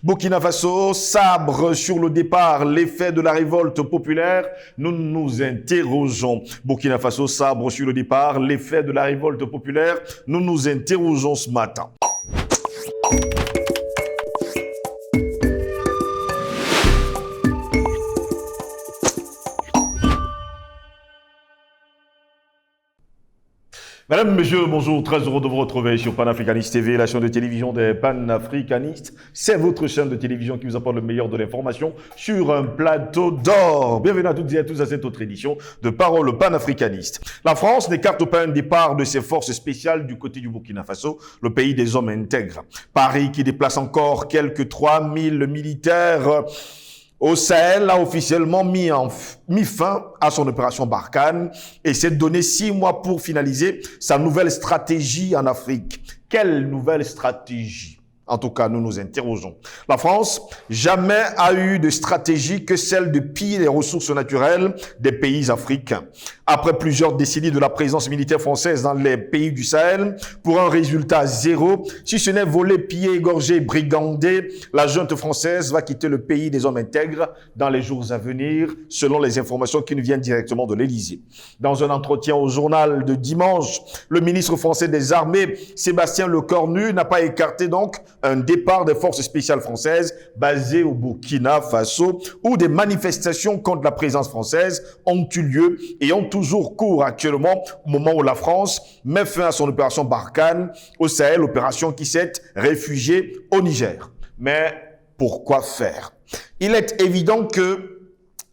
Burkina Faso, sabre sur le départ, l'effet de la révolte populaire, nous nous interrogeons. Burkina Faso, sabre sur le départ, l'effet de la révolte populaire, nous nous interrogeons ce matin. Mesdames, Messieurs, bonjour, très heureux de vous retrouver sur Panafricaniste TV, la chaîne de télévision des panafricanistes. C'est votre chaîne de télévision qui vous apporte le meilleur de l'information sur un plateau d'or. Bienvenue à toutes et à tous à cette autre édition de Parole panafricaniste. La France n'écarte pas un départ de ses forces spéciales du côté du Burkina Faso, le pays des hommes intègres. Paris qui déplace encore quelques 3000 militaires au Sahel a officiellement mis fin à son opération Barkhane et s'est donné 6 mois pour finaliser sa nouvelle stratégie en Afrique. Quelle nouvelle stratégie? En tout cas, nous nous interrogeons. La France jamais a eu de stratégie que celle de piller les ressources naturelles des pays africains. Après plusieurs décennies de la présence militaire française dans les pays du Sahel, pour un résultat zéro, si ce n'est voler, piller, égorger, brigander, la junte française va quitter le pays des hommes intègres dans les jours à venir, selon les informations qui nous viennent directement de l'Élysée. Dans un entretien au journal de dimanche, le ministre français des Armées, Sébastien Lecornu, n'a pas écarté donc un départ des forces spéciales françaises basées au Burkina Faso, où des manifestations contre la présence française ont eu lieu et ont toujours cours actuellement au moment où la France met fin à son opération Barkhane au Sahel, opération qui s'est réfugiée au Niger. Mais pourquoi faire? Il est évident que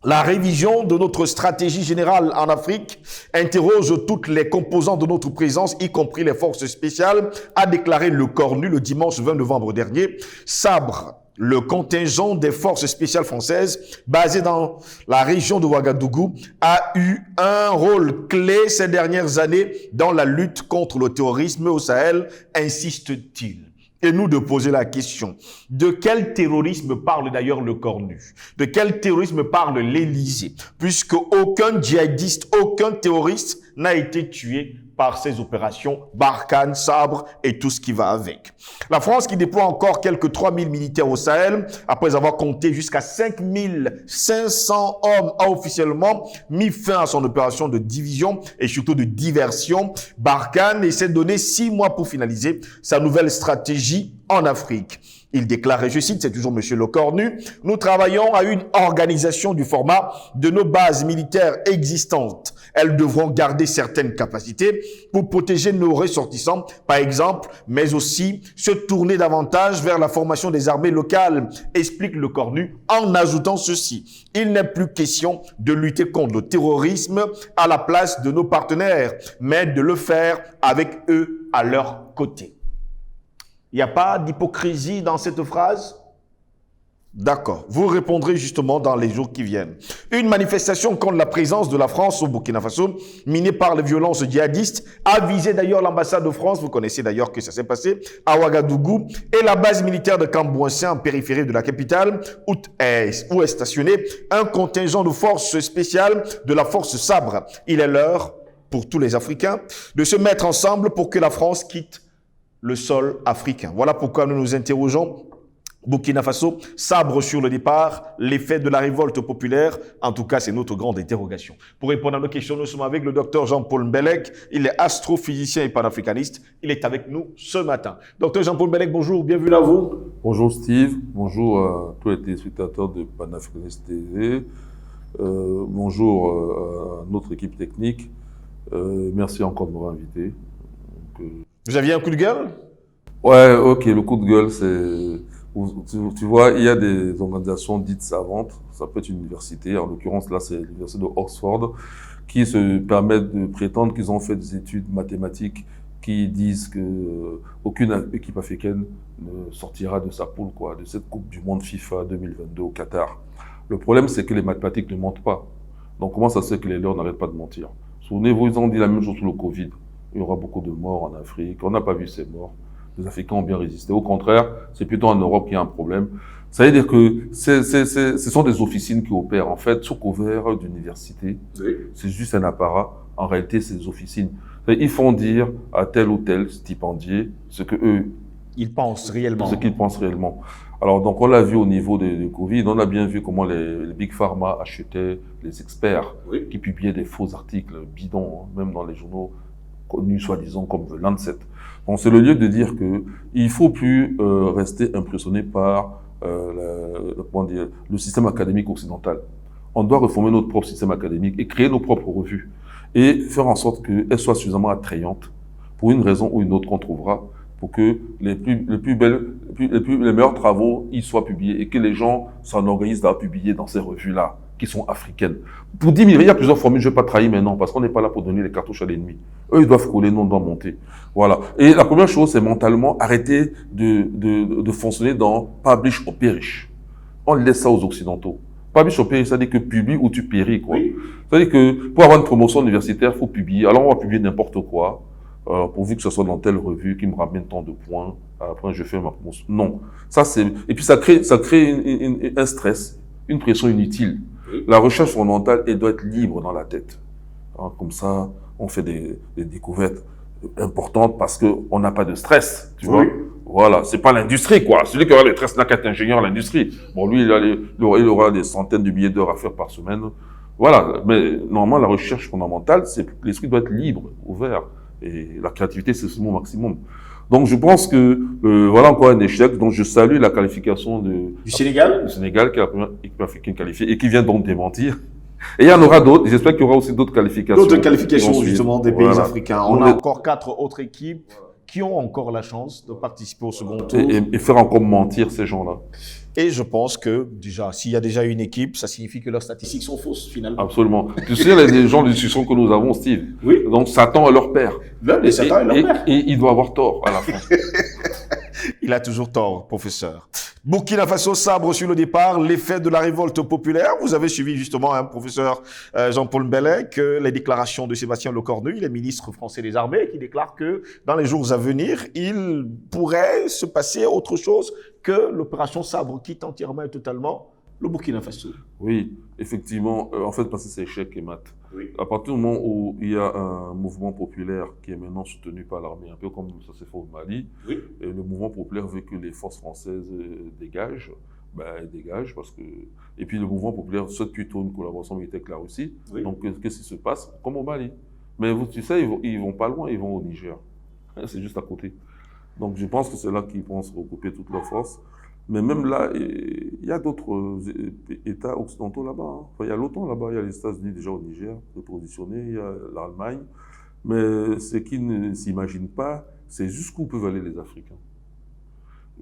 la révision de notre stratégie générale en Afrique interroge toutes les composantes de notre présence, y compris les forces spéciales, a déclaré Lecornu le dimanche 20 novembre dernier. Sabre, le contingent des forces spéciales françaises basé dans la région de Ouagadougou, a eu un rôle clé ces dernières années dans la lutte contre le terrorisme au Sahel, insiste-t-il. Et nous de poser la question, de quel terrorisme parle d'ailleurs Lecornu? De quel terrorisme parle l'Élysée? Puisque aucun djihadiste, aucun terroriste n'a été tué par ces opérations Barkhane, Sabre et tout ce qui va avec. La France qui déploie encore quelques 3000 militaires au Sahel, après avoir compté jusqu'à 5500 hommes, a officiellement mis fin à son opération de division et surtout de diversion Barkhane et s'est donné 6 mois pour finaliser sa nouvelle stratégie en Afrique. Il déclare, et je cite, c'est toujours M. Lecornu, « Nous travaillons à une organisation du format de nos bases militaires existantes. Elles devront garder certaines capacités pour protéger nos ressortissants, par exemple, mais aussi se tourner davantage vers la formation des armées locales, explique Lecornu, en ajoutant ceci. Il n'est plus question de lutter contre le terrorisme à la place de nos partenaires, mais de le faire avec eux à leur côté. » Il n'y a pas d'hypocrisie dans cette phrase? D'accord. Vous répondrez justement dans les jours qui viennent. Une manifestation contre la présence de la France au Burkina Faso, minée par les violences djihadistes, a visé d'ailleurs l'ambassade de France, vous connaissez d'ailleurs que ça s'est passé, à Ouagadougou, et la base militaire de Cambouassien en périphérie de la capitale, où est stationné un contingent de forces spéciales de la force Sabre. Il est l'heure, pour tous les Africains, de se mettre ensemble pour que la France quitte le sol africain. Voilà pourquoi nous nous interrogeons. Burkina Faso, sabre sur le départ, l'effet de la révolte populaire. En tout cas, c'est notre grande interrogation. Pour répondre à nos questions, nous sommes avec le docteur Jean-Paul Mbelek. Il est astrophysicien et panafricaniste. Il est avec nous ce matin. Docteur Jean-Paul Mbelek, bonjour, bienvenue à vous. Bonjour Steve, bonjour à tous les téléspectateurs de Panafricaniste TV. Bonjour à notre équipe technique. Merci encore de m'avoir invité. Vous aviez un coup de gueule? Ouais, ok, le coup de gueule, c'est... Tu vois, il y a des organisations dites savantes, ça peut être une université, en l'occurrence là c'est l'université de Oxford, qui se permettent de prétendre qu'ils ont fait des études mathématiques qui disent que aucune équipe africaine ne sortira de sa poule, quoi, de cette Coupe du Monde FIFA 2022 au Qatar. Le problème, c'est que les mathématiques ne mentent pas. Donc comment ça se fait que les leurs n'arrêtent pas de mentir? Souvenez-vous, ils ont dit la même chose sur le Covid. Il y aura beaucoup de morts en Afrique. On n'a pas vu ces morts. Les Africains ont bien résisté. Au contraire, c'est plutôt en Europe qu'il y a un problème. Ça veut dire que ce sont des officines qui opèrent. En fait, sous couvert d'université, oui. C'est juste un apparat. En réalité, c'est des officines. Ils font dire à tel ou tel stipendié ce que eux ils pensent réellement. Ce qu'ils pensent réellement. Alors, donc, on l'a vu au niveau du Covid, on a bien vu comment les Big Pharma achetaient les experts qui publiaient des faux articles bidons, hein, même dans les journaux connus, soi-disant, comme The Lancet. Donc, c'est le lieu de dire que il faut plus rester impressionné par le système académique occidental. On doit reformer notre propre système académique et créer nos propres revues et faire en sorte qu'elles soient suffisamment attrayantes pour une raison ou une autre qu'on trouvera, pour que les meilleurs travaux y soient publiés et que les gens s'en organisent à publier dans ces revues-là, qui sont africaines. Pour diminuer, il y a plusieurs formules, je ne vais pas trahir maintenant, parce qu'on n'est pas là pour donner les cartouches à l'ennemi. Eux, ils doivent coller, nous, on doit monter. Voilà. Et la première chose, c'est mentalement arrêter de fonctionner dans publish or perish. On laisse ça aux Occidentaux. Publish or perish, ça veut dire que publie ou tu péris, quoi. Oui. Ça veut dire que pour avoir une promotion universitaire, il faut publier. Alors, on va publier n'importe quoi. Pourvu que ce soit dans telle revue qui me ramène tant de points, après je fais ma promotion. Non. Ça, c'est, et puis ça crée un stress, une pression inutile. La recherche fondamentale, elle doit être libre dans la tête. Hein, comme ça, on fait des découvertes importantes parce qu'on n'a pas de stress, tu vois. Voilà, c'est pas l'industrie, quoi. Celui qui aura le stress n'a qu'à être ingénieur à l'industrie. Bon, lui, il aura des centaines de milliers d'heures à faire par semaine. Voilà. Mais normalement, la recherche fondamentale, l'esprit doit être libre, ouvert. Et la créativité, c'est ce mot maximum. Donc, je pense que voilà encore un échec. Donc, je salue la qualification du Sénégal. Du Sénégal, qui est la première équipe africaine qualifiée et qui vient donc démentir. Et il y en aura d'autres. J'espère qu'il y aura aussi d'autres qualifications. D'autres qualifications, justement, des pays africains. On a est... encore 4 autres équipes qui ont encore la chance de participer au second tour. Et faire encore mentir ces gens-là. Et je pense que, déjà, s'il y a déjà une équipe, ça signifie que leurs statistiques sont fausses, finalement. Absolument. Tu sais, les gens de discussion que nous avons, Steve. Oui. Donc, Satan est leur père. Même Satan est leur père. Et il doit avoir tort à la fin. Il a toujours tort, professeur. Burkina Faso sabre sur le départ, l'effet de la révolte populaire. Vous avez suivi justement, professeur Jean-Paul Mbele, que les déclarations de Sébastien Lecornu, le ministre français des Armées, qui déclare que dans les jours à venir, il pourrait se passer autre chose que l'opération Sabre quitte entièrement et totalement le Burkina Faso. Oui, effectivement, en fait, parce que c'est échec et mat. Oui. À partir du moment où il y a un mouvement populaire qui est maintenant soutenu par l'armée, un peu comme ça s'est fait au Mali, oui. Et le mouvement populaire veut que les forces françaises dégagent, elles dégagent parce que... Et puis le mouvement populaire souhaite plutôt une collaboration militaire avec la Russie. Oui. Donc qu'est-ce qui se passe? Comme au Mali. Mais tu sais, ils vont pas loin, ils vont au Niger. C'est juste à côté. Donc je pense que c'est là qu'ils pensent regrouper toutes leurs forces. Mais même là, il y a d'autres États occidentaux là-bas. Hein. Enfin, il y a l'OTAN là-bas, il y a les États-Unis déjà au Niger, positionnés, il y a l'Allemagne. Mais ce qu'ils ne s'imaginent pas, c'est jusqu'où peuvent aller les Africains.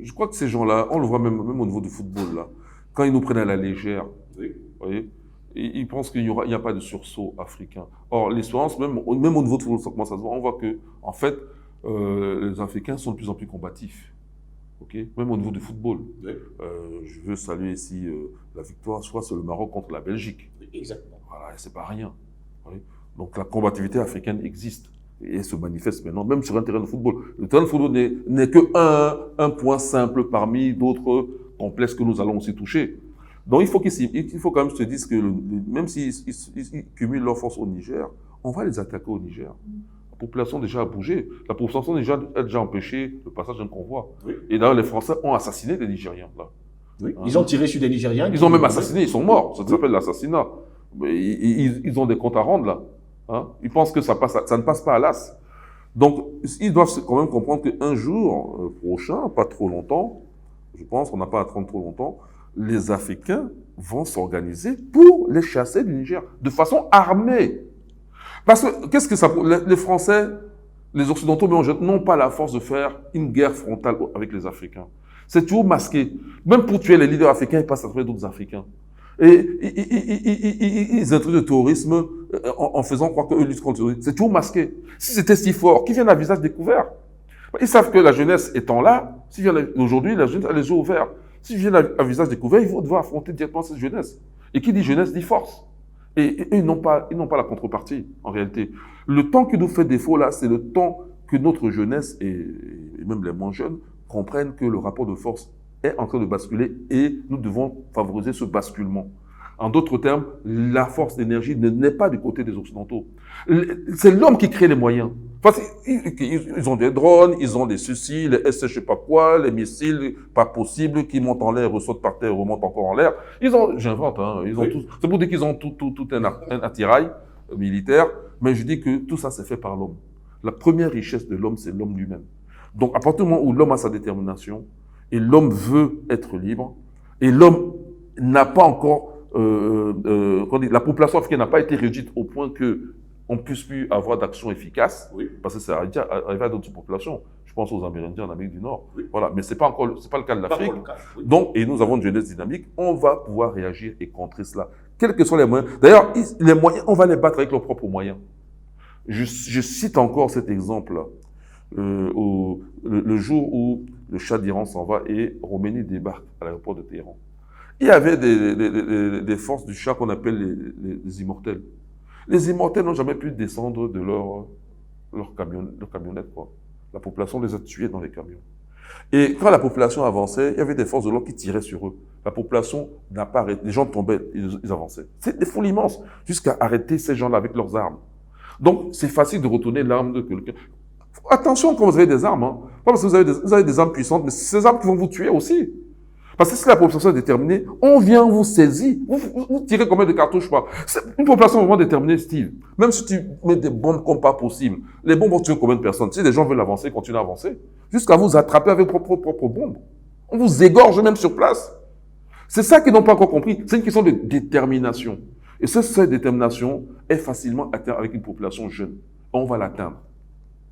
Je crois que ces gens-là, on le voit même au niveau du football, là, quand ils nous prennent à la légère, oui. Vous voyez, ils pensent qu'il n'y a pas de sursaut africain. Or, l'espérance, même au niveau du football, ça commence à se voir, on voit que, en fait, les Africains sont de plus en plus combatifs. Okay? Même au niveau du football. Oui. Je veux saluer ici la victoire, soit sur le Maroc contre la Belgique. Exactement. Voilà, c'est pas rien. Oui. Donc la combativité africaine existe et elle se manifeste maintenant, même sur un terrain de football. Le terrain de football n'est que un point simple parmi d'autres complexes que nous allons aussi toucher. Donc il faut quand même se dire que même s'ils cumulent leurs forces au Niger, on va les attaquer au Niger. La population déjà a bougé. La population a déjà empêché le passage d'un convoi. Oui. Et d'ailleurs, les Français ont assassiné des Nigériens. Là. Oui. Hein? Ils ont tiré sur des Nigériens. Ils ont même assassiné, ils sont morts. Ça s'appelle l'assassinat. Ils ont des comptes à rendre là. Hein? Ils pensent que ça ne passe pas à l'as. Donc, ils doivent quand même comprendre qu'un jour prochain, pas trop longtemps, je pense qu'on n'a pas à attendre trop longtemps, les Africains vont s'organiser pour les chasser du Niger de façon armée. Parce que, qu'est-ce que ça... Les Français, les Occidentaux n'ont pas la force de faire une guerre frontale avec les Africains. C'est toujours masqué. Même pour tuer les leaders africains, ils passent à travers d'autres Africains. Et ils introduisent le terrorisme en faisant croire qu'eux luttent contre le terrorisme. C'est toujours masqué. Si c'était si fort, qu'ils viennent à visage découvert. Ils savent que la jeunesse étant là, aujourd'hui, la jeunesse a les yeux ouverts. S'ils viennent à visage découvert, ils vont devoir affronter directement cette jeunesse. Et qui dit jeunesse dit force. Et ils n'ont pas la contrepartie, en réalité. Le temps qui nous fait défaut, là, c'est le temps que notre jeunesse, et même les moins jeunes, comprennent que le rapport de force est en train de basculer et nous devons favoriser ce basculement. En d'autres termes, la force d'énergie n'est pas du côté des Occidentaux. C'est l'homme qui crée les moyens. Parce ils ont des drones, ils ont des ceci, les SS, je sais pas quoi, les missiles, pas possible, qui montent en l'air, ressortent par terre, remontent encore en l'air. J'invente, hein, ils ont tous, c'est pour dire qu'ils ont tout un attirail militaire, mais je dis que tout ça c'est fait par l'homme. La première richesse de l'homme, c'est l'homme lui-même. Donc, à partir du moment où l'homme a sa détermination, et l'homme veut être libre, et l'homme n'a pas encore, la population africaine n'a pas été réduite au point que on puisse plus avoir d'action efficace, parce que ça arrive à d'autres populations. Je pense aux Amérindiens en Amérique du Nord. Voilà. Mais c'est pas le cas de l'Afrique. Donc, et nous avons une jeunesse dynamique, on va pouvoir réagir et contrer cela. Quels que soient les moyens. D'ailleurs, les moyens, on va les battre avec leurs propres moyens. Je cite encore cet exemple-là. Le jour où le Shah d'Iran s'en va et Khomeini débarque à l'aéroport de Téhéran. Il y avait des forces du Shah qu'on appelle les immortels. Les immortels n'ont jamais pu descendre de leur camionnette, quoi. La population les a tués dans les camions. Et quand la population avançait, il y avait des forces de l'ordre qui tiraient sur eux. La population n'a pas arrêté. Les gens tombaient, ils avançaient. C'est des foules immenses, jusqu'à arrêter ces gens-là avec leurs armes. Donc, c'est facile de retourner l'arme de quelqu'un. Attention quand vous avez des armes. Hein. Pas parce que vous avez des armes puissantes, mais c'est ces armes qui vont vous tuer aussi. Parce que si la population est déterminée, on vient vous saisir. Vous tirez combien de cartouches par? C'est une population vraiment déterminée, Steve. Même si tu mets des bombes comme pas possible, les bombes vont tuer combien de personnes? Si les gens veulent avancer, continuez à avancer. Jusqu'à vous attraper avec vos propres bombes. On vous égorge même sur place. C'est ça qu'ils n'ont pas encore compris. C'est une question de détermination. Et cette détermination est facilement atteinte avec une population jeune. On va l'atteindre.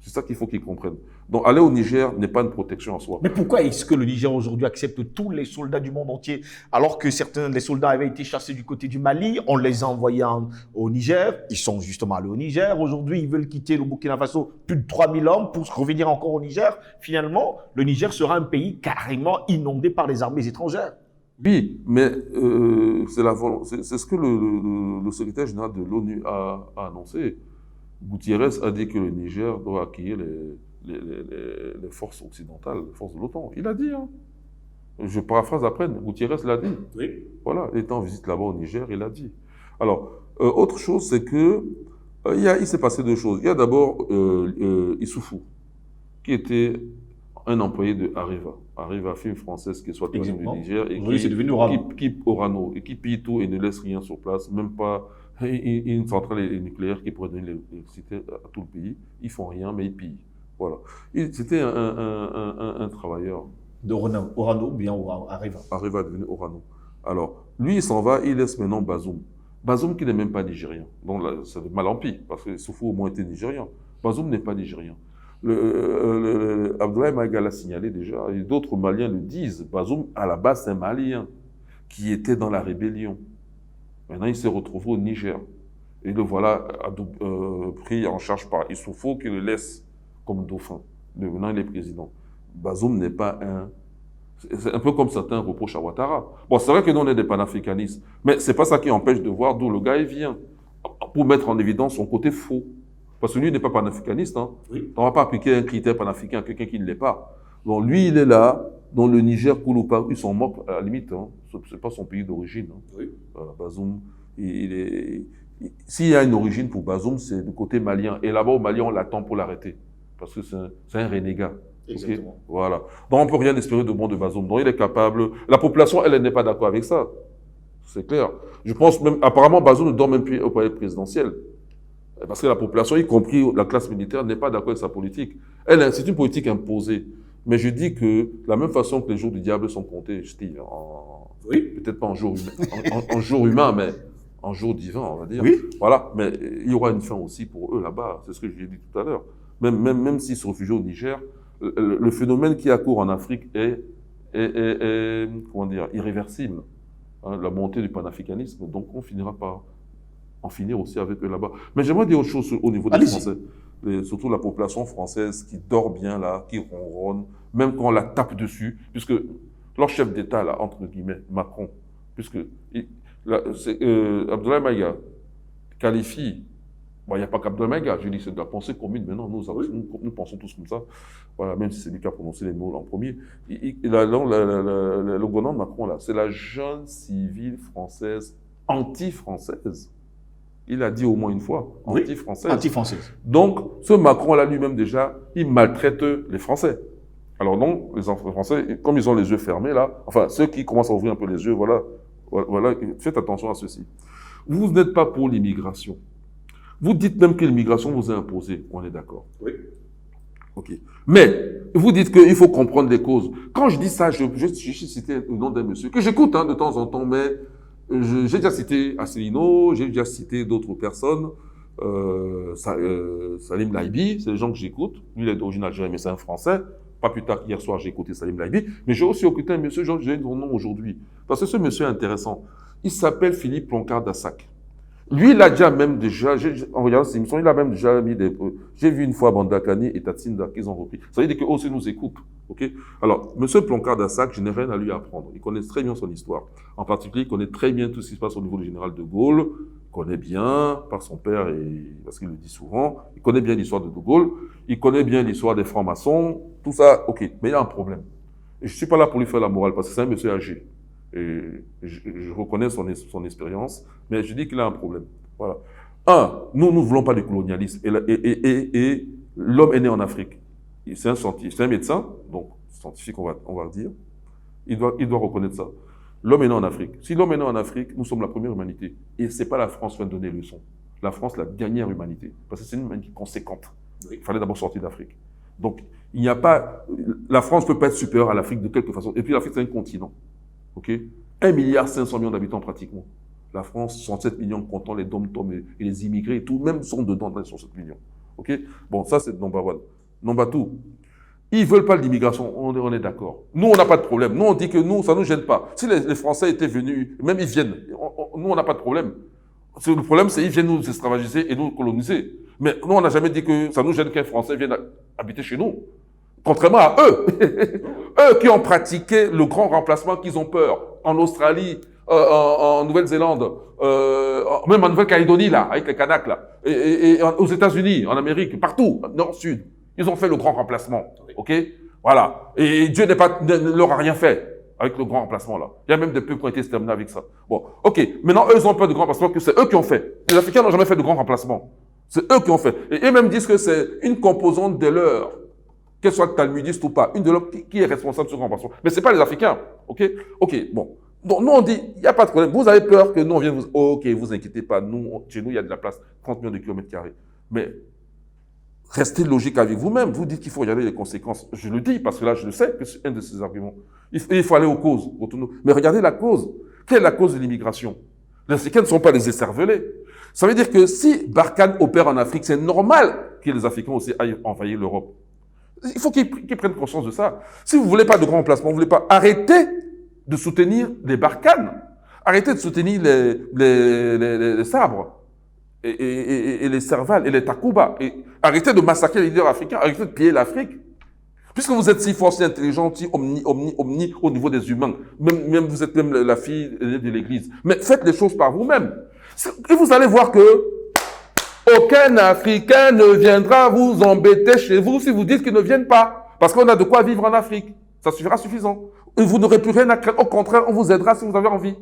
C'est ça qu'il faut qu'ils comprennent. Donc, aller au Niger n'est pas une protection en soi. Mais pourquoi est-ce que le Niger aujourd'hui accepte tous les soldats du monde entier, alors que certains des soldats avaient été chassés du côté du Mali, on les a envoyés au Niger, ils sont justement allés au Niger, aujourd'hui ils veulent quitter le Burkina Faso, plus de 3000 hommes pour revenir encore au Niger. Finalement, le Niger sera un pays carrément inondé par les armées étrangères. Oui, mais c'est ce que le secrétaire général de l'ONU a annoncé. Gutiérrez a dit que le Niger doit accueillir les forces occidentales, les forces de l'OTAN. Il a dit, hein. Je paraphrase après, Gutiérrez l'a dit. Oui. Voilà, il était en visite là-bas au Niger, il a dit. Alors, autre chose, c'est que il s'est passé deux choses. Il y a d'abord Issoufou, qui était un employé de Areva. Areva, film française qui est soit tourisme du Niger et oui, c'est devenu Orano. Orano et qui pille tout et ne laisse rien sur place, même pas une centrale nucléaire qui pourrait donner l'électricité à tout le pays. Ils font rien, mais ils pillent. Voilà. C'était un travailleur. De Orano, bien Areva. Areva est devenu Orano. Alors, lui, il s'en va, il laisse maintenant Bazoum. Bazoum qui n'est même pas nigérien. Donc là, ça fait mal en pis, parce que Soufou au moins était nigérien. Bazoum n'est pas nigérien. Abdoulaye Maïga l'a signalé déjà, et d'autres Maliens le disent. Bazoum, à la base, c'est un Malien qui était dans la rébellion. Maintenant, il s'est retrouvé au Niger. Et le voilà pris en charge par Issoufou qui le laisse comme dauphin. Maintenant, il est président. Bazoum n'est pas un... C'est un peu comme certains reprochent à Ouattara. Bon, c'est vrai que nous, on est des panafricanistes, mais c'est pas ça qui empêche de voir d'où le gars il vient, pour mettre en évidence son côté faux. Parce que lui, il n'est pas panafricaniste. Hein. Oui. On ne va pas appliquer un critère panafricain à quelqu'un qui ne l'est pas. Donc lui, il est là, dans le Niger, coule ou pas, ils s'en moquent à la limite. Hein. Ce n'est pas son pays d'origine. Hein. Oui. Bazoum, s'il y a une origine pour Bazoum, c'est du côté malien. Et là-bas, au Mali, on l'attend pour l'arrêter. Parce que c'est un renégat. Exactement. Okay? Voilà. Donc, on ne peut rien espérer de bon de Bazoum. Donc, il est capable. La population, elle n'est pas d'accord avec ça. C'est clair. Je pense même, apparemment, Bazoum ne dort même plus au palais présidentiel. Parce que la population, y compris la classe militaire, n'est pas d'accord avec sa politique. C'est une politique imposée. Mais je dis que, de la même façon que les jours du diable sont comptés, Steve, oui. Peut-être pas en jour humain, en jour humain, mais en jour divin, on va dire. Oui. Voilà. Mais il y aura une fin aussi pour eux là-bas. C'est ce que j'ai dit tout à l'heure. Même s'ils se réfugient au Niger, le phénomène qui accourt en Afrique est comment dire, irréversible. Hein, la montée du panafricanisme. Donc, on finira par en finir aussi avec eux là-bas. Mais j'aimerais dire autre chose au niveau des Français. Surtout la population française qui dort bien là, qui ronronne, même quand on la tape dessus, puisque leur chef d'État, là, entre guillemets, Macron, puisque Abdoulaye Maïga qualifie, bon, il n'y a pas qu'Abdoulaye Maïga, je dis c'est de la pensée commune, mais non, nous pensons tous comme ça, voilà, même si c'est lui qui a prononcé les mots en premier. Le gouvernement de Macron, là, c'est la jeune civile française anti-française. Il a dit au moins une fois, Oui. anti-française. Anti-française. Donc, ce Macron-là lui-même déjà, il maltraite les Français. Alors donc, les Français, comme ils ont les yeux fermés là, enfin, ceux qui commencent à ouvrir un peu les yeux, voilà, faites attention à ceci. Vous n'êtes pas pour l'immigration. Vous dites même que l'immigration vous est imposée, on est d'accord. Oui. Ok. Mais, vous dites qu'il faut comprendre les causes. Quand je dis ça, je cité le nom d'un monsieur que j'écoute de temps en temps, mais j'ai déjà cité Asselineau, j'ai déjà cité d'autres personnes, Salim Laibi, c'est les gens que j'écoute. Lui, il est d'origine algérienne, mais c'est un Français. Pas plus tard qu'hier soir, j'ai écouté Salim Laibi. Mais j'ai aussi écouté un monsieur, j'ai son nom aujourd'hui. Parce que ce monsieur est intéressant. Il s'appelle Philippe Ploncart-Dassac. Lui, il a déjà même déjà, en regardant cette émission, il a même déjà mis des... J'ai vu une fois Bandakani et Tatsinda qu'ils ont repris. Ça veut dire qu'eux aussi nous écoutent. Ok. Alors, monsieur Ploncart-Dassac, je n'ai rien à lui apprendre. Il connaît très bien son histoire. En particulier, il connaît très bien tout ce qui se passe au niveau du général de Gaulle. Il connaît bien, par son père, et parce qu'il le dit souvent, il connaît bien l'histoire de Gaulle. Il connaît bien l'histoire des francs-maçons. Tout ça, ok. Mais il a un problème. Et je ne suis pas là pour lui faire la morale, parce que c'est un monsieur âgé. Et je reconnais son expérience, mais je dis qu'il a un problème. Voilà. Nous ne voulons pas du colonialisme. Et l'homme est né en Afrique. C'est un scientifique, c'est un médecin, donc scientifique, on va le dire. Il doit reconnaître ça. L'homme est né en Afrique. Si l'homme est né en Afrique, nous sommes la première humanité. Et ce n'est pas la France qui va donner les leçons. La France, la dernière humanité. Parce que c'est une humanité conséquente. Il fallait d'abord sortir d'Afrique. Donc, il n'y a pas... La France ne peut pas être supérieure à l'Afrique de quelque façon. Et puis l'Afrique, c'est un continent. Ok, 1,5 milliard d'habitants pratiquement. La France, 67 millions comptant les dom-tom et les immigrés et tout, même sont dedans dans les 67 millions. Ok, bon, ça c'est number one. Number two, ils ne veulent pas l'immigration, on est d'accord. Nous, on n'a pas de problème. Nous, on dit que nous, ça ne nous gêne pas. Si les Français étaient venus, même ils viennent, nous, on n'a pas de problème. Le problème, c'est qu'ils viennent nous esclavagiser et nous coloniser. Mais nous, on n'a jamais dit que ça nous gêne qu'un Français vienne habiter chez nous. Contrairement à eux, eux qui ont pratiqué le grand remplacement, qu'ils ont peur, en Australie, en Nouvelle-Zélande, même en Nouvelle-Calédonie, là, avec les Kanaks, là, et aux États-Unis, en Amérique, partout, nord-sud, ils ont fait le grand remplacement, ok? Voilà. Et Dieu ne leur a rien fait avec le grand remplacement, là. Il y a même des peuples qui ont été exterminés avec ça. Bon, ok. Maintenant, eux, ils ont peur de grand remplacement, que c'est eux qui ont fait. Les Africains n'ont jamais fait de grand remplacement. C'est eux qui ont fait. Et eux-mêmes disent que c'est une composante de leur, qu'elle soit talmudiste ou pas, une de leurs qui est responsable de ce grand remplacement. Mais ce n'est pas les Africains. Ok, bon. Donc, nous, on dit, il n'y a pas de problème. Vous avez peur que nous, on vienne vous... Ok, vous inquiétez pas. Nous, chez nous, il y a de la place, 30 millions de kilomètres carrés. Mais restez logique avec vous-même. Vous dites qu'il faut regarder les conséquences. Je le dis parce que là, je le sais que c'est un de ces arguments. Il faut aller aux causes. Mais regardez la cause. Quelle est la cause de l'immigration? Les Africains ne sont pas des écervelés. Ça veut dire que si Barkhane opère en Afrique, c'est normal que les Africains aussi aillent envahir l'Europe. Il faut qu'ils prennent conscience de ça. Si vous ne voulez pas de grand emplacement, vous ne voulez pas arrêter de soutenir les Barkhanes, arrêtez de soutenir les sabres et les servales et les takouba. Et arrêtez de massacrer les leaders africains, arrêtez de piller l'Afrique. Puisque vous êtes si fort, si intelligent, si omni au niveau des humains, même vous êtes même la fille de l'Église. Mais faites les choses par vous-même. Et vous allez voir que aucun Africain ne viendra vous embêter chez vous si vous dites qu'ils ne viennent pas. Parce qu'on a de quoi vivre en Afrique. Ça suffira suffisant. Et vous n'aurez plus rien à craindre. Au contraire, on vous aidera si vous avez envie.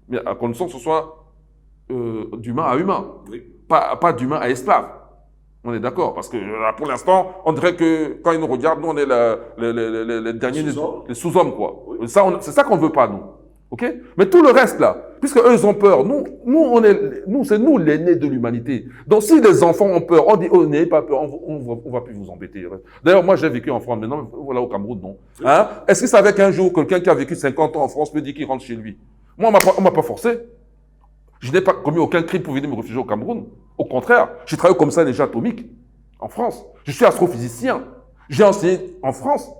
Mais à condition que ce soit d'humain à humain. Oui. Pas d'humain à esclave. On est d'accord. Parce que pour l'instant, on dirait que quand ils nous regardent, nous, on est les derniers, les sous-hommes, quoi. Oui. C'est ça qu'on ne veut pas, nous. Ok? Mais tout le reste, là, puisque eux, ils ont peur, c'est nous l'aîné de l'humanité. Donc, si les enfants ont peur, on dit, oh, n'ayez pas peur, on va plus vous embêter. D'ailleurs, moi, j'ai vécu en France, maintenant, voilà, au Cameroun, non. Hein? Est-ce que ça savez qu'un jour, quelqu'un qui a vécu 50 ans en France me dit qu'il rentre chez lui? Moi, on m'a pas forcé. Je n'ai pas commis aucun crime pour venir me réfugier au Cameroun. Au contraire, j'ai travaillé comme ça à l'énergie atomique, en France. Je suis astrophysicien. J'ai enseigné en France.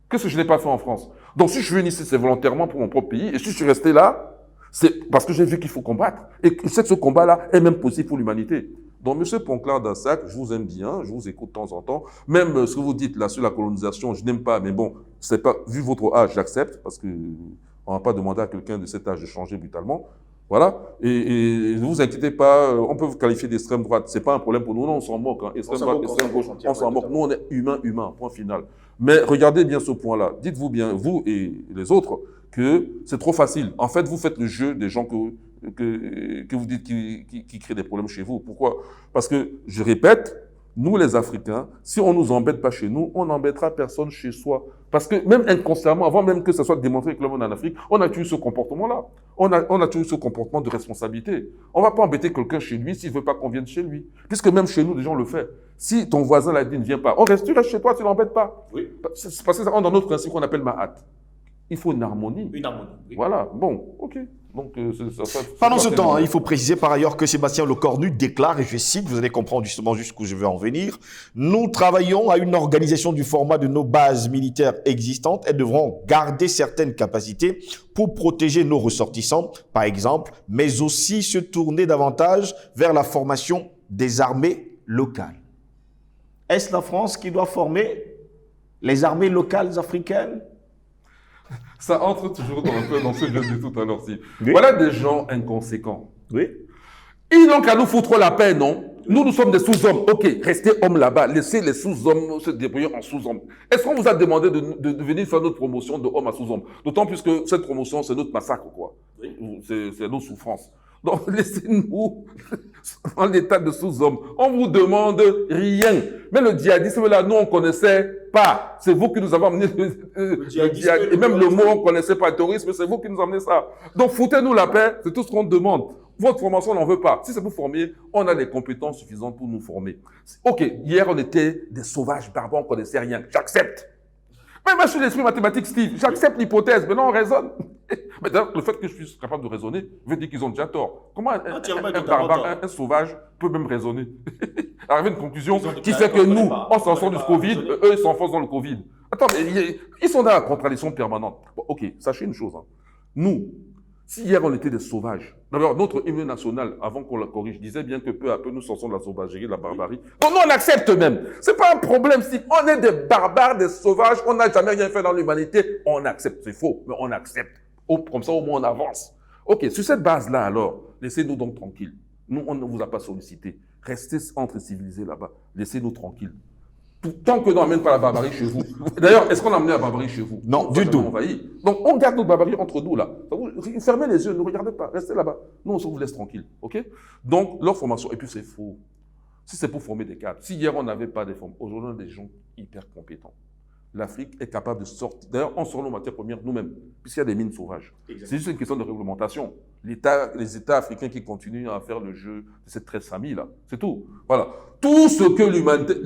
Qu'est-ce que je n'ai pas fait en France? Donc, si je suis venu ici, c'est volontairement pour mon propre pays. Et si je suis resté là, c'est parce que j'ai vu qu'il faut combattre. Et je sais que ce combat-là est même possible pour l'humanité. Donc, M. Ploncart-Dassac, je vous aime bien, je vous écoute de temps en temps. Même ce que vous dites là sur la colonisation, je n'aime pas, mais bon, c'est pas, vu votre âge, j'accepte, parce que on ne va pas demander à quelqu'un de cet âge de changer brutalement. Voilà. Et ne vous inquiétez pas, on peut vous qualifier d'extrême droite. C'est pas un problème pour nous. Non, on s'en moque. Hein. Extrême droite, extrême gauche, on s'en moque. Nous, on est humain, point final. Mais regardez bien ce point-là. Dites-vous bien, vous et les autres, que c'est trop facile. En fait, vous faites le jeu des gens que que vous dites qui crée des problèmes chez vous. Pourquoi? Parce que, je répète, nous les Africains, si on ne nous embête pas chez nous, on n'embêtera personne chez soi. Parce que même inconsciemment, avant même que ça soit démontré que le monde en Afrique, on a toujours ce comportement-là. On a toujours ce comportement de responsabilité. On ne va pas embêter quelqu'un chez lui s'il ne veut pas qu'on vienne chez lui. Puisque même chez nous, des gens le font. Si ton voisin l'a dit, ne vient pas, tu restes chez toi, tu ne l'embêtes pas. Oui. C'est parce que on a notre principe qu'on appelle Mahat. Il faut une harmonie. Une harmonie. Oui. Voilà, bon, ok. Donc, pendant ce temps, il faut préciser par ailleurs que Sébastien Lecornu déclare, et je cite, vous allez comprendre justement jusqu'où je veux en venir, nous travaillons à une organisation du format de nos bases militaires existantes et devrons garder certaines capacités pour protéger nos ressortissants, par exemple, mais aussi se tourner davantage vers la formation des armées locales. Est-ce la France qui doit former les armées locales africaines? Ça entre toujours un peu dans ce que je dis tout à l'heure. Oui. Voilà des gens inconséquents. Oui. Ils n'ont qu'à nous foutre la paix, non? Nous sommes des sous-hommes. Ok, restez hommes là-bas. Laissez les sous-hommes se débrouiller en sous-hommes. Est-ce qu'on vous a demandé de venir faire notre promotion de hommes à sous-hommes? D'autant plus que cette promotion, c'est notre massacre, quoi. Oui. C'est nos souffrances. Donc, laissez-nous en l'état de sous-hommes. On ne vous demande rien. Mais le djihadisme, là, nous, on ne connaissait pas. C'est vous qui nous avez amené le djihadisme. Et même le mot, on ne connaissait pas. Le terrorisme, c'est vous qui nous amenez ça. Donc, foutez-nous la paix. C'est tout ce qu'on demande. Votre formation, on n'en veut pas. Si c'est pour former, on a les compétences suffisantes pour nous former. Ok, hier, on était des sauvages barbares, on ne connaissait rien. J'accepte. Mais moi, je suis l'esprit mathématique, Steve. J'accepte l'hypothèse. Maintenant, on raisonne. Mais d'ailleurs, le fait que je suis capable de raisonner veut dire qu'ils ont déjà tort. Comment un barbare, un sauvage peut même raisonner? Arriver à une conclusion qui fait que nous, on s'en sort du Covid, eux, ils s'enfoncent dans le Covid. Attends, mais ils sont dans la contradiction permanente. Bon, ok, sachez une chose. Hein. Nous, si hier on était des sauvages, d'abord notre hymne national, avant qu'on la corrige, disait bien que peu à peu nous sortons de la sauvagerie, de la barbarie. Donc nous on accepte même. C'est pas un problème si on est des barbares, des sauvages, on n'a jamais rien fait dans l'humanité, on accepte. C'est faux, mais on accepte. Comme ça au moins on avance. Ok, sur cette base-là alors, laissez-nous donc tranquilles. Nous on ne vous a pas sollicité. Restez entre civilisés là-bas. Laissez-nous tranquilles. Tant que nous n'amène pas la barbarie chez vous. D'ailleurs, est-ce qu'on a amené la barbarie chez vous? Non, du tout. Envahi. Donc, on garde notre barbarie entre nous, là. Vous fermez les yeux, ne regardez pas, restez là-bas. Nous, on se vous laisse tranquille, ok? Donc, leur formation, et puis c'est faux. Si c'est pour former des cadres, si hier on n'avait pas des formes, aujourd'hui on a des gens hyper compétents. L'Afrique est capable de sortir. D'ailleurs, on sort nos matières premières nous-mêmes, puisqu'il y a des mines sauvages. C'est juste une question de réglementation. Les États africains qui continuent à faire le jeu de cette tresse famille-là, c'est tout. Voilà. Tout ce que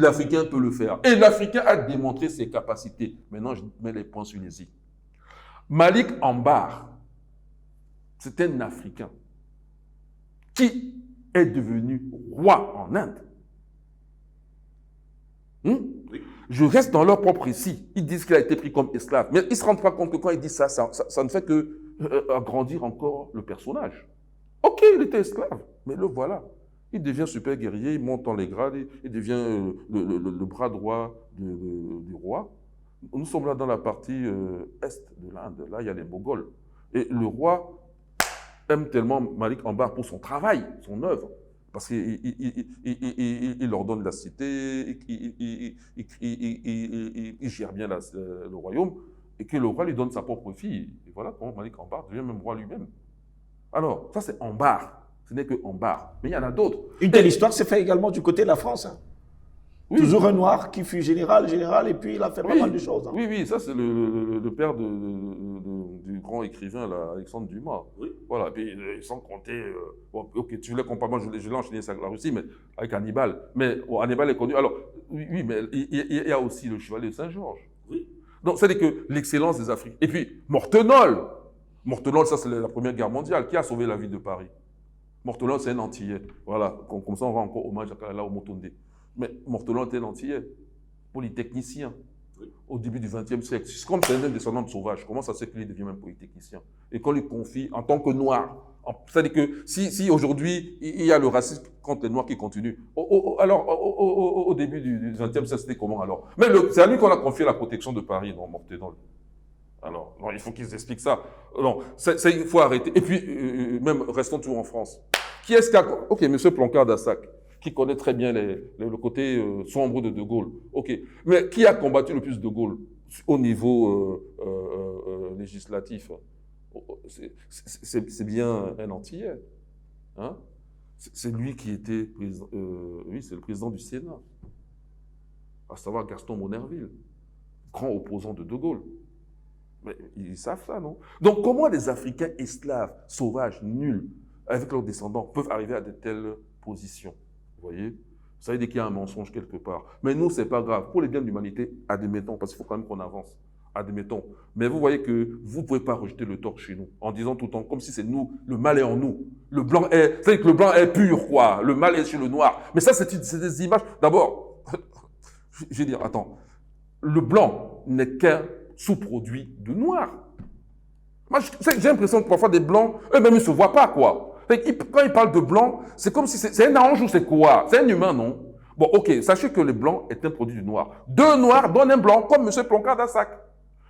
l'Africain peut le faire. Et l'Africain a démontré ses capacités. Maintenant, je mets les points sur les i. Malik Ambar, c'est un Africain qui est devenu roi en Inde. Oui. Je reste dans leur propre récit. Ils disent qu'il a été pris comme esclave. Mais ils ne se rendent pas compte que quand ils disent ça, ça ne fait que agrandir encore le personnage. Ok, il était esclave, mais le voilà. Il devient super guerrier, il monte dans les grades, il devient le bras droit du roi. Nous sommes là dans la partie est de l'Inde. Là, il y a les Mongols. Et le roi aime tellement Malik Ambar pour son travail, son œuvre. Parce qu'il leur donne la cité, il gère bien le royaume, et que le roi lui donne sa propre fille. Et voilà comment Malik Ambar devient même roi lui-même. Alors, ça c'est Ambar. Ce n'est que Ambar. Mais il y en a d'autres. Une telle histoire s'est faite également du côté de la France. Hein. Oui. Toujours un noir qui fut général, et puis il a fait pas mal de choses. Hein. Oui, ça c'est le père du grand écrivain, là, Alexandre Dumas. Oui. Voilà, et puis sans compter, ok, tu voulais comparer, moi je l'ai enchaîné avec la Russie, mais avec Hannibal. Mais Hannibal est connu. Alors, oui, mais il y a aussi le chevalier de Saint-Georges. Oui. Donc, c'est-à-dire que l'excellence des Africains. Et puis, Mortenol. Mortenol, ça c'est la Première Guerre mondiale. Qui a sauvé la ville de Paris? Mortenol, c'est un Antillais. Voilà, comme ça on rend encore hommage à Kalala Omotonde. Mais Mortenol était un Antillais, polytechnicien, oui. Au début du XXe siècle. C'est comme c'est un descendant de sauvage. Comment ça se fait qu'il devient même polytechnicien? Et qu'on lui confie en tant que noir. C'est-à-dire que si aujourd'hui, il y a le racisme contre les noirs qui continue, alors au début du XXe siècle, c'était comment alors? Mais c'est à lui qu'on a confié la protection de Paris, non, Mortenol. Alors, non, il faut qu'ils expliquent ça. Non, il faut arrêter. Et puis, même, restons toujours en France. Qui est-ce qui a... Ok, M. Plancard d'Assac, qui connaît très bien le côté sombre de De Gaulle. Ok, mais qui a combattu le plus De Gaulle au niveau législatif? C'est bien un Antillais. Hein? C'est lui qui était président, oui, c'est le président du Sénat, à savoir Gaston Monnerville, grand opposant de De Gaulle. Mais ils savent ça, non? Donc, comment les Africains esclaves, sauvages, nuls, avec leurs descendants, peuvent arriver à de telles positions? Vous voyez? Ça veut dire qu'il y a un mensonge quelque part. Mais nous, ce n'est pas grave. Pour les biens de l'humanité, admettons, parce qu'il faut quand même qu'on avance. Admettons. Mais vous voyez que vous ne pouvez pas rejeter le tort chez nous, en disant tout le temps, comme si c'est nous, le mal est en nous. Le blanc est, c'est que le blanc est pur, quoi. Le mal est chez le noir. Mais ça, c'est des images. D'abord, je vais dire, attends, le blanc n'est qu'un sous-produit du noir. Moi, j'ai l'impression que parfois des blancs, eux-mêmes, ils ne se voient pas, quoi. Quand ils parlent de blanc, c'est comme si c'est un ange ou c'est quoi? C'est un humain, non? Bon, ok, sachez que le blanc est un produit du noir. Deux noirs donnent un blanc, comme M. Plonkard d'Assac.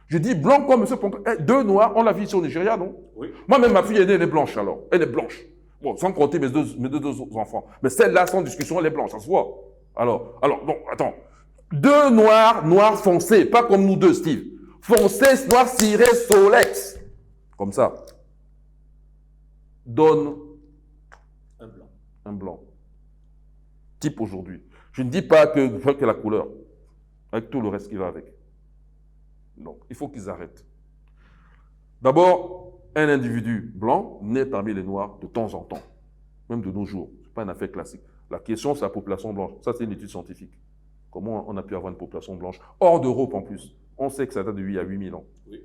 Je dis blanc comme M. Plonkard. Deux noirs, on l'a vu ici au Nigeria, non? Oui. Moi-même, ma fille aînée, elle est blanche, alors. Elle est blanche. Bon, sans compter mes deux enfants. Mais celle-là, sans discussion, elle est blanche, ça se voit. Alors, non, attends. Deux noirs, noirs foncés, pas comme nous deux, Steve. Foncé, noir ciré, solex. Comme ça. Donne un blanc. Un blanc. Type aujourd'hui. Je ne dis pas que la couleur, avec tout le reste qui va avec. Donc, il faut qu'ils arrêtent. D'abord, un individu blanc naît parmi les noirs de temps en temps, même de nos jours. Ce n'est pas une affaire classique. La question, c'est la population blanche. Ça, c'est une étude scientifique. Comment on a pu avoir une population blanche hors d'Europe en plus? On sait que ça date de 8 à 8 000 ans. Oui.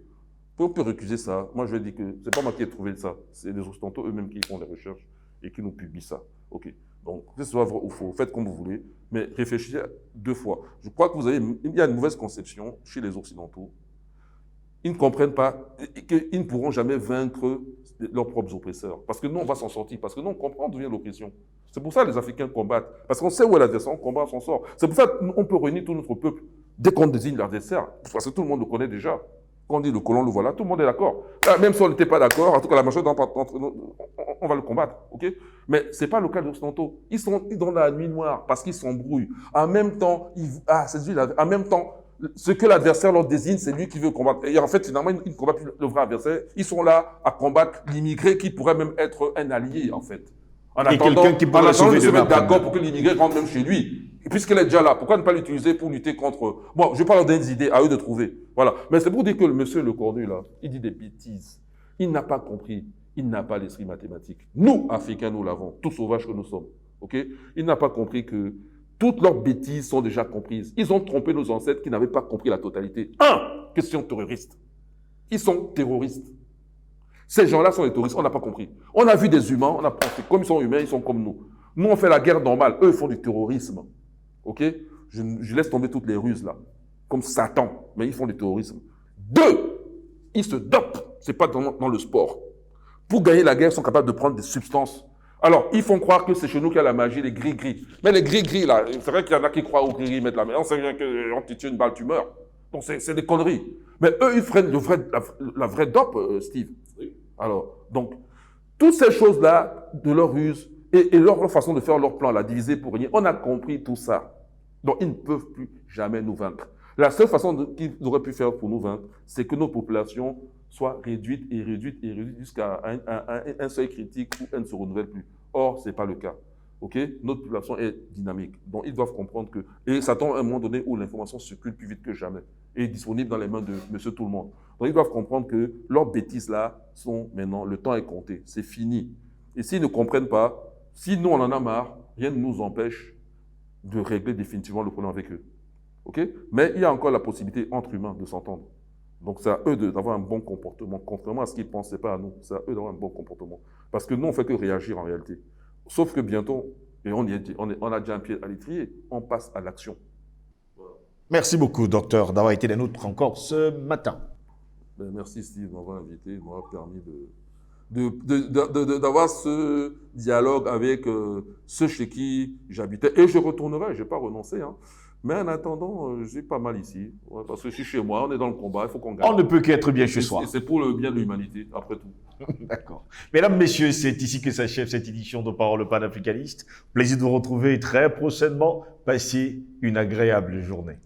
On peut récuser ça. Moi, je vais dire que ce n'est pas moi qui ai trouvé ça. C'est les Occidentaux eux-mêmes qui font les recherches et qui nous publient ça. OK. Donc, que ce soit vrai ou faux, faites comme vous voulez, mais réfléchissez deux fois. Je crois que il y a une mauvaise conception chez les Occidentaux. Ils ne comprennent pas qu'ils ne pourront jamais vaincre leurs propres oppresseurs. Parce que nous, on va s'en sortir. Parce que nous, on comprend d'où vient l'oppression. C'est pour ça que les Africains combattent. Parce qu'on sait où est l'adversaire, on combat, on s'en sort. C'est pour ça qu'on peut réunir tout notre peuple dès qu'on désigne l'adversaire. Parce que tout le monde le connaît déjà. Quand on dit le colon, le voilà, tout le monde est d'accord. Même si on n'était pas d'accord, en tout cas, la majorité d'entre nous, on va le combattre. OK? Mais ce n'est pas le cas des Occidentaux. Ils sont dans la nuit noire parce qu'ils s'embrouillent. En même temps, en même temps, ce que l'adversaire leur désigne, c'est lui qui veut combattre. Et en fait, finalement, ils ne combattent plus le vrai adversaire. Ils sont là à combattre l'immigré qui pourrait même être un allié, en fait. En attendant de se mettre d'accord pour que l'immigré rentre même chez lui. Et puisqu'il est déjà là, pourquoi ne pas l'utiliser pour lutter contre... Bon, je parle des idées, à eux de trouver. Voilà. Mais c'est pour dire que le monsieur Le Cornu, là, il dit des bêtises. Il n'a pas compris. Il n'a pas l'esprit mathématique. Nous, Africains, nous l'avons. Tout sauvages que nous sommes. OK? Il n'a pas compris que toutes leurs bêtises sont déjà comprises. Ils ont trompé nos ancêtres qui n'avaient pas compris la totalité. Question terroriste. Ils sont terroristes. Ces gens-là sont des terroristes, on n'a pas compris. On a vu des humains, on a pensé, comme ils sont humains, ils sont comme nous. Nous, on fait la guerre normale, eux, ils font du terrorisme. OK? Je laisse tomber toutes les ruses, là. Comme Satan, mais ils font du terrorisme. Deux, ils se dopent, c'est pas dans le sport. Pour gagner la guerre, ils sont capables de prendre des substances. Alors, ils font croire que c'est chez nous qu'il y a la magie, les gris-gris. Mais les gris-gris, là, c'est vrai qu'il y en a qui croient aux gris-gris, mettre la main. On sait bien que on te tire une balle, tu meurs. Donc, c'est des conneries. Mais eux, ils prennent la vraie dope, Steve. Oui. Alors, donc, toutes ces choses-là, de leur ruse et leur façon de faire leur plan, la diviser pour régner, on a compris tout ça. Donc, ils ne peuvent plus jamais nous vaincre. La seule façon qu'ils auraient pu faire pour nous vaincre, c'est que nos populations soient réduites jusqu'à un seuil critique où elles ne se renouvellent plus. Or, ce n'est pas le cas. OK? Notre population est dynamique. Donc, ils doivent comprendre que... Et ça tombe à un moment donné où l'information circule plus vite que jamais et est disponible dans les mains de monsieur tout le monde. Donc, ils doivent comprendre que leurs bêtises-là sont maintenant... Le temps est compté. C'est fini. Et s'ils ne comprennent pas, si nous, on en a marre, rien ne nous empêche de régler définitivement le problème avec eux. OK? Mais il y a encore la possibilité entre humains de s'entendre. Donc, c'est à eux d'avoir un bon comportement. Contrairement à ce qu'ils pensent, ce n'est pas à nous. C'est à eux d'avoir un bon comportement. Parce que nous, on ne fait que réagir en réalité. Sauf que bientôt, et on a déjà un pied à l'étrier, on passe à l'action. Voilà. Merci beaucoup, docteur, d'avoir été des nôtres encore ce matin. Ben, merci, Steve, de m'avoir invité, de m'avoir permis d'avoir ce dialogue avec ceux chez qui j'habitais. Et je retournerai, je n'ai pas renoncé. Hein. Mais en attendant, j'ai pas mal ici. Ouais, parce que je suis chez moi, on est dans le combat, il faut qu'on gagne. On ne peut qu'être bien chez soi. Et c'est pour le bien de l'humanité, après tout. D'accord. Mesdames, messieurs, c'est ici que s'achève cette édition de Parole panafricaniste. Plaisir de vous retrouver très prochainement. Passez une agréable journée.